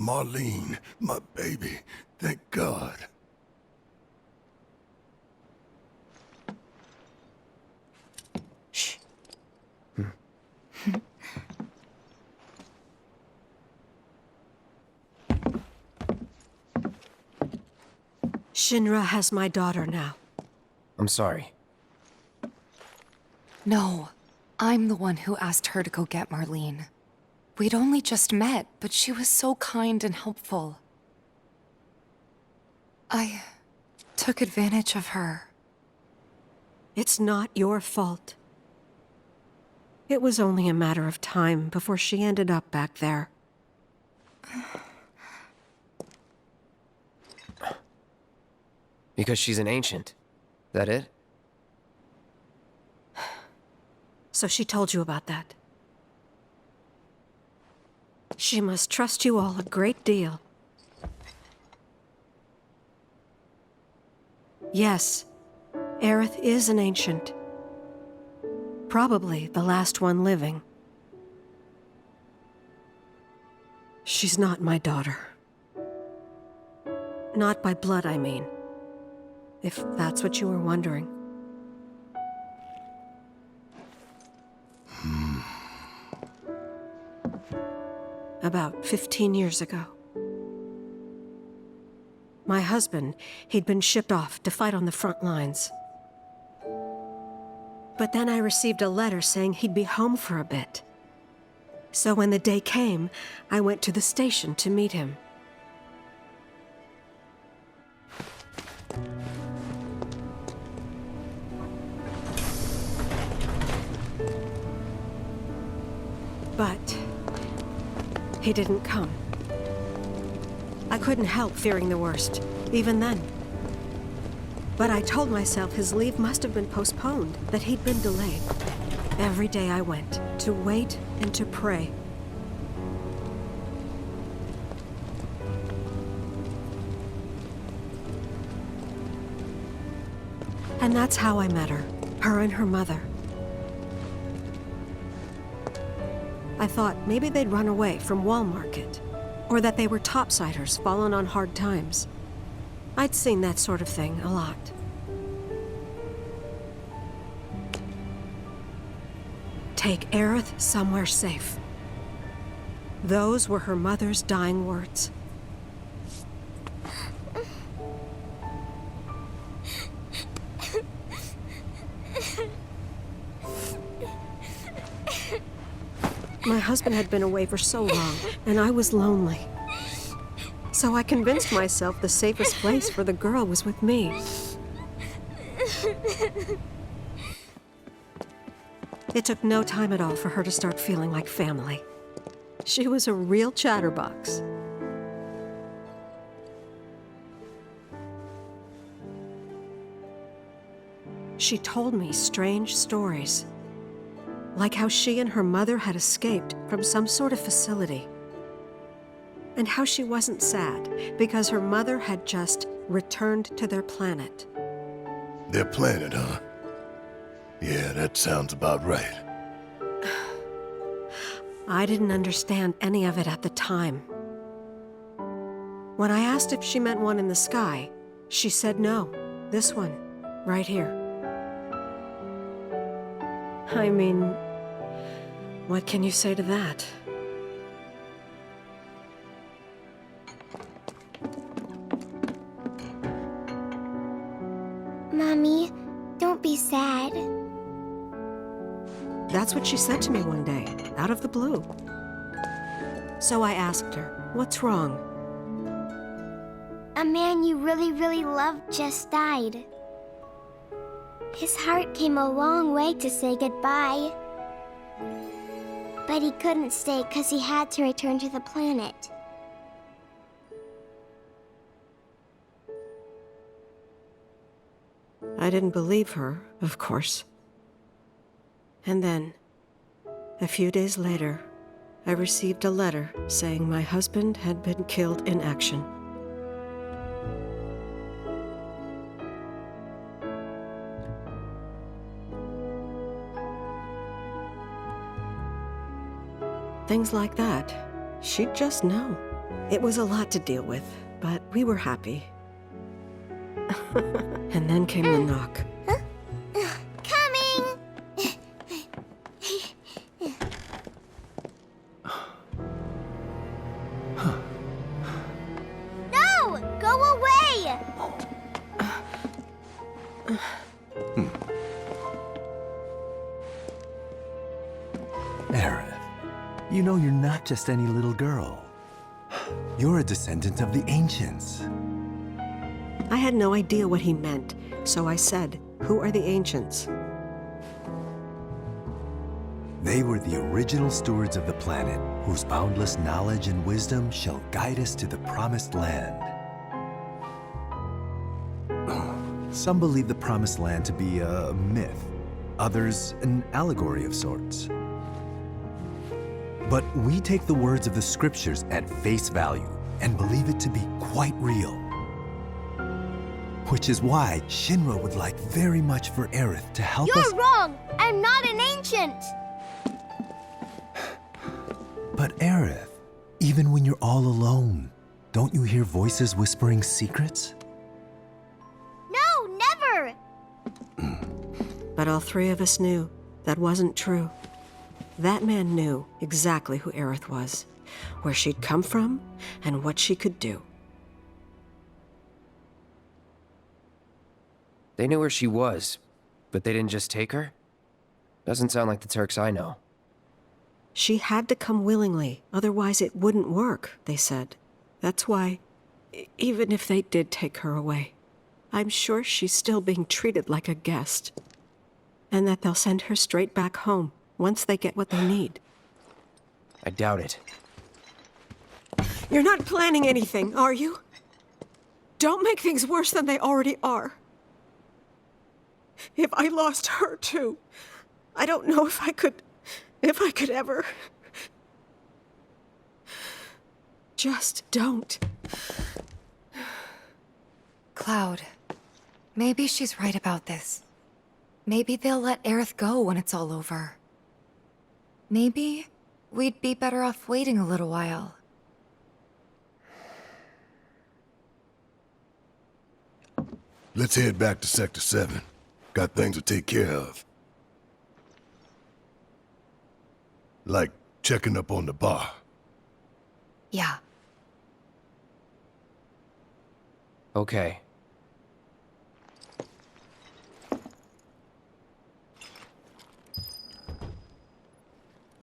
Marlene, my baby. Thank God. Shh. Shinra has my daughter now. I'm sorry. No, I'm the one who asked her to go get Marlene. We'd only just met, but she was so kind and helpful. I took advantage of her. It's not your fault. It was only a matter of time before she ended up back there. Because she's an ancient. That it? So she told you about that. She must trust you all a great deal. Yes, Aerith is an ancient. Probably the last one living. She's not my daughter. Not by blood, I mean. If that's what you were wondering. About 15 years ago. My husband, he'd been shipped off to fight on the front lines. But then I received a letter saying he'd be home for a bit. So when the day came, I went to the station to meet him. But he didn't come. I couldn't help fearing the worst, even then. But I told myself his leave must have been postponed, that he'd been delayed. Every day I went, to wait and to pray. And that's how I met her and her mother. I thought maybe they'd run away from Wall Market, or that they were topsiders fallen on hard times. I'd seen that sort of thing a lot. Take Aerith somewhere safe. Those were her mother's dying words. My husband had been away for so long, and I was lonely. So I convinced myself the safest place for the girl was with me. It took no time at all for her to start feeling like family. She was a real chatterbox. She told me strange stories. Like how she and her mother had escaped from some sort of facility. And how she wasn't sad because her mother had just returned to their planet. Their planet, huh? Yeah, that sounds about right. I didn't understand any of it at the time. When I asked if she meant one in the sky, she said no. This one, right here. I mean, what can you say to that? Mommy, don't be sad. That's what she said to me one day, out of the blue. So I asked her, what's wrong? A man you really, really loved just died. His heart came a long way to say goodbye. But he couldn't stay because he had to return to the planet. I didn't believe her, of course. And then, a few days later, I received a letter saying my husband had been killed in action. Things like that, she'd just know. It was a lot to deal with, but we were happy. And then came the knock. Coming! No! Go away! Aerith, you know you're not just any little girl. You're a descendant of the ancients. I had no idea what he meant, so I said, "Who are the ancients?" They were the original stewards of the planet, whose boundless knowledge and wisdom shall guide us to the promised land. Some believe the promised land to be a myth, others an allegory of sorts. But we take the words of the scriptures at face value and believe it to be quite real. Which is why Shinra would like very much for Aerith to help us. You're wrong! I'm not an ancient! But Aerith, even when you're all alone, don't you hear voices whispering secrets? No, never! But all three of us knew that wasn't true. That man knew exactly who Aerith was, where she'd come from, and what she could do. They knew where she was, but they didn't just take her? Doesn't sound like the Turks I know. She had to come willingly, otherwise it wouldn't work, they said. That's why, even if they did take her away, I'm sure she's still being treated like a guest. And that they'll send her straight back home once they get what they need. I doubt it. You're not planning anything, are you? Don't make things worse than they already are. If I lost her too, I don't know if I could ever. Just don't. Cloud, maybe she's right about this. Maybe they'll let Aerith go when it's all over. Maybe we'd be better off waiting a little while. Let's head back to Sector 7. Got things to take care of. Like checking up on the bar. Yeah. Okay.